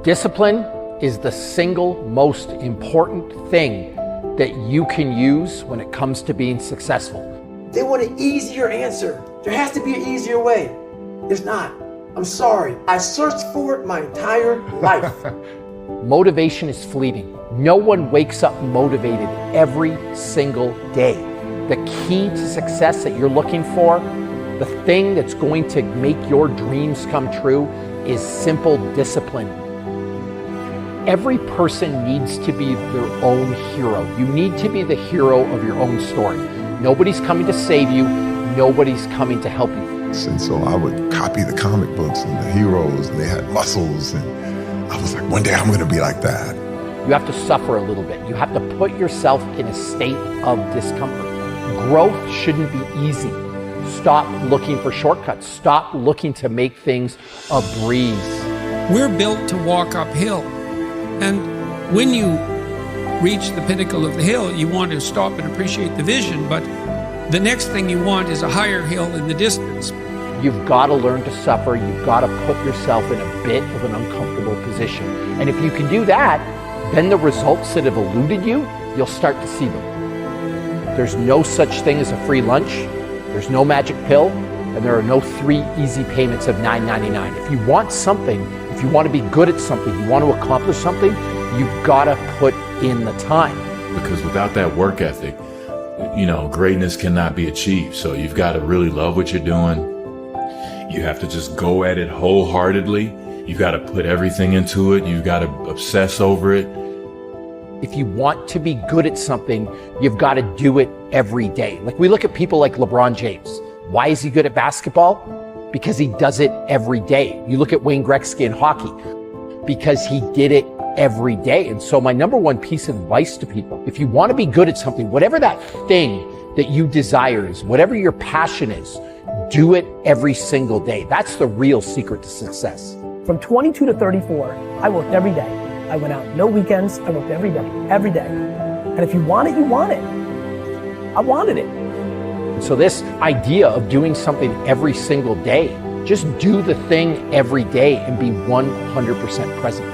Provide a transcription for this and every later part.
Discipline is the single most important thing that you can use when it comes to being successful. They want an easier answer. There has to be an easier way. There's not. I'm sorry. I searched for it my entire life. Motivation is fleeting. No one wakes up motivated every single day. The key to success that you're looking for, the thing that's going to make your dreams come true, is simple discipline. Every person needs to be their own hero. You need to be the hero of your own story. Nobody's coming to save you. Nobody's coming to help you. And so I would copy the comic books and the heroes, and they had muscles. And I was like, one day I'm going to be like that. You have to suffer a little bit. You have to put yourself in a state of discomfort. Growth shouldn't be easy. Stop looking for shortcuts. Stop looking to make things a breeze. We're built to walk uphill. And when you reach the pinnacle of the hill, you want to stop and appreciate the vision, but the next thing you want is a higher hill in the distance. You've got to learn to suffer. You've got to put yourself in a bit of an uncomfortable position. And if you can do that, then the results that have eluded you, you'll start to see them. There's no such thing as a free lunch. There's no magic pill. And there are no 3 easy payments of $9.99. If you want something, if you want to be good at something, you want to accomplish something, you've got to put in the time. Because without that work ethic, greatness cannot be achieved. So you've got to really love what you're doing. You have to just go at it wholeheartedly. You've got to put everything into it. You've got to obsess over it. If you want to be good at something, you've got to do it every day. Like, we look at people like LeBron James. Why is he good at basketball? Because he does it every day. You look at Wayne Gretzky in hockey, because he did it every day. And so my number one piece of advice to people, if you want to be good at something, whatever that thing that you desire is, whatever your passion is, do it every single day. That's the real secret to success. From 22 to 34, I worked every day. I went out, no weekends, I worked every day. And if you want it, you want it. I wanted it. So this idea of doing something every single day, just do the thing every day and be 100% present.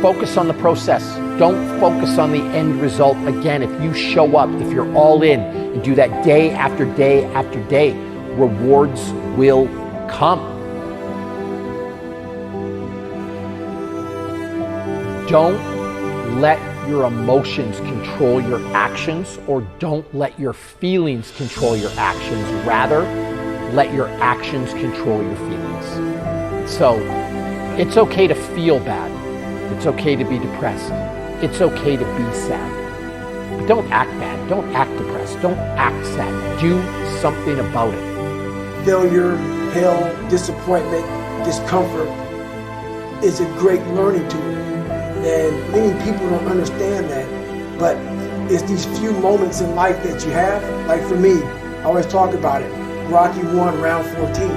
Focus on the process. Don't focus on the end result. Again, if you show up, if you're all in and do that day after day after day, rewards will come. Don't let your emotions control your actions, or don't let your feelings control your actions. Rather, let your actions control your feelings. So it's okay to feel bad. It's okay to be depressed. It's okay to be sad. But don't act bad. Don't act depressed. Don't act sad. Do something about it. Failure, hell, disappointment, discomfort is a great learning tool. And many people don't understand that, but it's these few moments in life that you have. Like for me, I always talk about it. Rocky 1, round 14.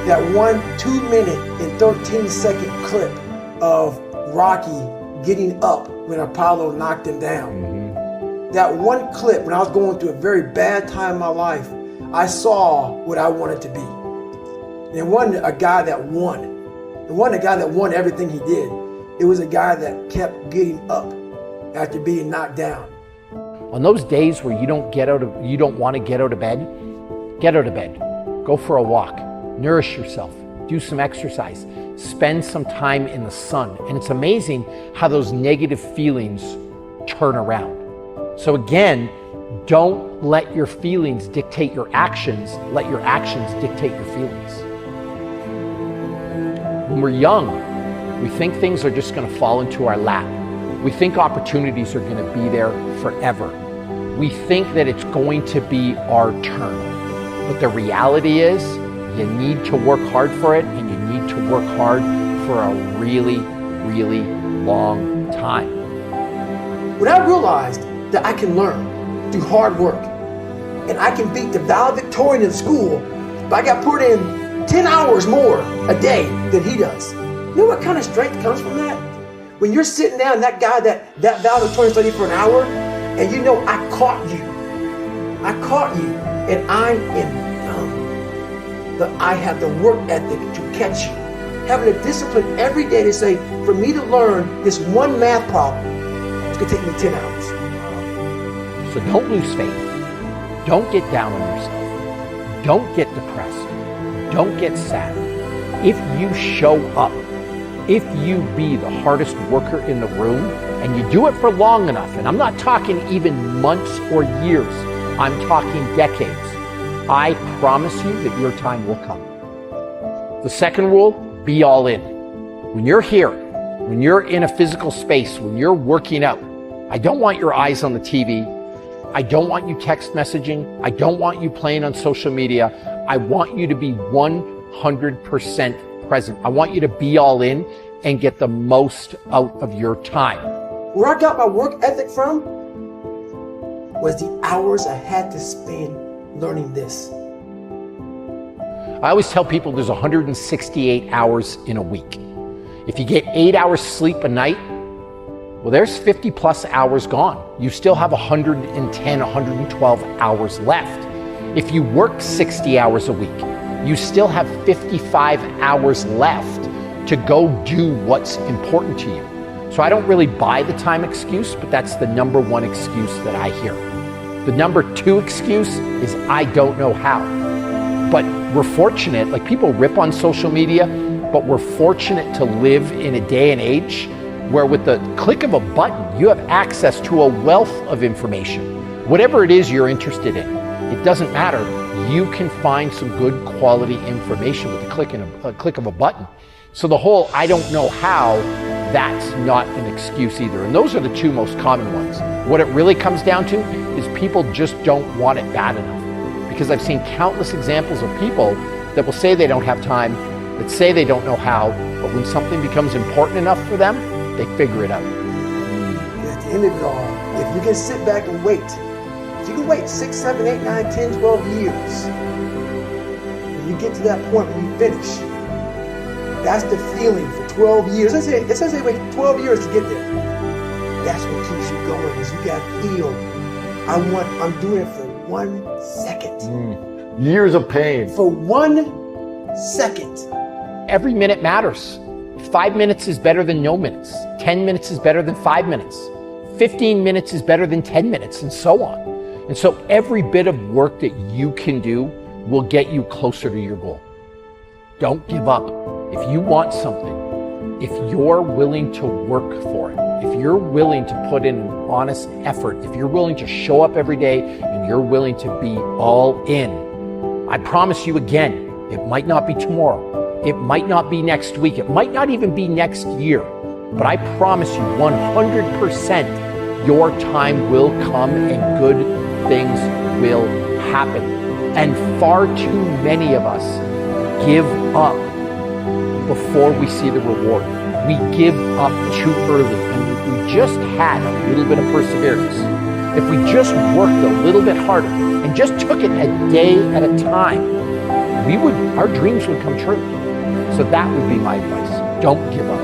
That 1 2-minute and 13-second clip of Rocky getting up when Apollo knocked him down. That one clip, when I was going through a very bad time in my life, I saw what I wanted to be. And it wasn't a guy that won. It wasn't a guy that won everything he did. It was a guy that kept getting up after being knocked down. On those days where you don't want to get out of bed, get out of bed. Go for a walk. Nourish yourself. Do some exercise. Spend some time in the sun. And it's amazing how those negative feelings turn around. So again, don't let your feelings dictate your actions. Let your actions dictate your feelings. When we're young, we think things are just going to fall into our lap. We think opportunities are going to be there forever. We think that it's going to be our turn. But the reality is, you need to work hard for it, and you need to work hard for a really, really long time. When I realized that I can learn through hard work, and I can beat the valedictorian in school, but I got put in 10 hours more a day than he does. You know what kind of strength comes from that? When you're sitting down, that guy that valedictorian studied for an hour, and you know I caught you, and I am dumb, but I have the work ethic to catch you. having a discipline every day to say, for me to learn this one math problem, it's gonna take me 10 hours. So don't lose faith. Don't get down on yourself. Don't get depressed. Don't get sad. If you show up, if you be the hardest worker in the room, and you do it for long enough, and I'm not talking even months or years, I'm talking decades, I promise you that your time will come. The second rule, be all in. When you're here, when you're in a physical space, when you're working out, I don't want your eyes on the TV. I don't want you text messaging. I don't want you playing on social media. I want you to be 100% present. I want you to be all in and get the most out of your time. Where I got my work ethic from was the hours I had to spend learning this. I always tell people there's 168 hours in a week. If you get 8 hours sleep a night, well, there's 50 plus hours gone. You still have 110, 112 hours left. If you work 60 hours a week, you still have 55 hours left to go do what's important to you. So I don't really buy the time excuse, but that's the number one excuse that I hear. The number two excuse is I don't know how. But we're fortunate, like people rip on social media, but we're fortunate to live in a day and age where with the click of a button, you have access to a wealth of information. Whatever it is you're interested in, it doesn't matter. You can find some good quality information with the click of a button. So the whole I don't know how, that's not an excuse either. And those are the two most common ones. What it really comes down to is people just don't want it bad enough. Because I've seen countless examples of people that will say they don't have time, that say they don't know how, but when something becomes important enough for them, they figure it out. At the end of it all, if you can sit back and wait, if you can wait 6, 7, 8, 9, 10, 12 years, when you get to that point when you finish, that's the feeling for 12 years. Let's say wait 12 years to get there. That's what keeps you going, is you got to feel, I'm doing it for 1 second. Years of pain. For 1 second. Every minute matters. 5 minutes is better than no minutes. 10 minutes is better than 5 minutes. 15 minutes is better than 10 minutes, and so on. And so every bit of work that you can do will get you closer to your goal. Don't give up. If you want something, if you're willing to work for it, if you're willing to put in an honest effort, if you're willing to show up every day and you're willing to be all in, I promise you again, it might not be tomorrow. It might not be next week. It might not even be next year. But I promise you 100% your time will come and good things will happen. And far too many of us give up before we see the reward. We give up too early. And if we just had a little bit of perseverance, if we just worked a little bit harder and just took it a day at a time, our dreams would come true. So that would be my advice. Don't give up.